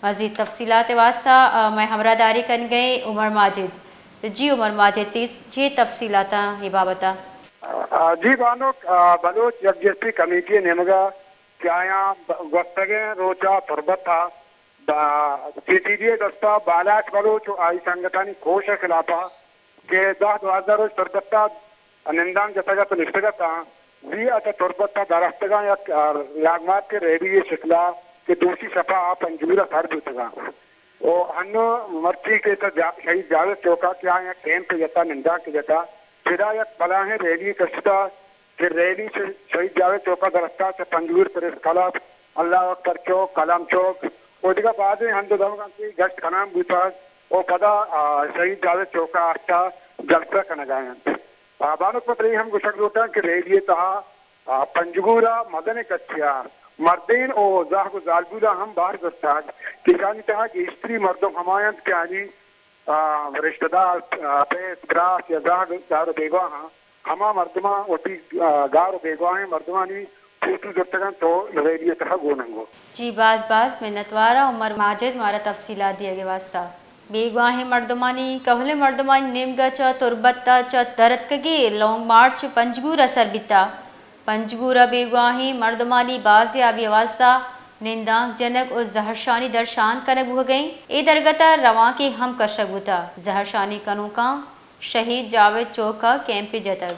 مزید تفصیلات واسطہ میں ہمراہداری کن گئے عمر ماجد جی عمر ماجد تیس جی تفصیلات یہ بابتا جی بانو بلوچ یکجہتی کمیٹی نمگا کیا گفتگے روچا تربت تھا سی ٹی ڈی دستہ بالاٹ بلوچ آئی سنگتانی کوش خلافہ کہ 10 روز تربتہ نندان جتگت نشتگتا وی اتا تربتہ درختگاں یا لاغمات کے ریڈی شکلا کہ دوسری شفا آپ انجورہ تھر بیتگا او ہنو مرچی کے شہید جاوید چوکا کیا یا کیمپ جتا نندان کے جتا پھر یک بلاہیں ریلی کشتا کہ ریلی سے شہید جاوید چوکا درختہ سے پنجور پریس کلاب اللہ اکبر چوک کلام چوک وہ دیگا بعد ہم دو دمگاں کی گشت کنام بیتا وہ پدا شہید جاوید چوکا آشتا جلسہ کنگائیں بانو پتری ہم گشک دوتا ہیں کہ ریلی تہا پنجگورا مدن کچھیا مردین او زاہ کو زالبولا ہم باہر گستاگ کسانی تہا کہ استری مردم ہمایند کے آنی رشتہ دار پیس گراس یا زاہ گارو بیگواہ ہاں ہما مردمہ اوٹی گارو بیگواہ ہیں مردمانی پوٹو جتگان تو ریلی تہا گوننگو جی باز منتوارا عمر ماجد مارا تفصیلات دیا گیا واسطہ بیگواہ مردمانی کہل مردمانی نیمگا چا تربتا چا درتکگی لونگ مارچ پنجگورا سر بیتا پنجگورا بیگواہی مردمانی باز آبی واسطہ نندان جنک اور زہرشانی درشان کنگ ہو گئیں اے درگتا رواں کی ہم کشک ہوتا زہرشانی کنوں کا شہید جاوید چوکا کیمپ جتگ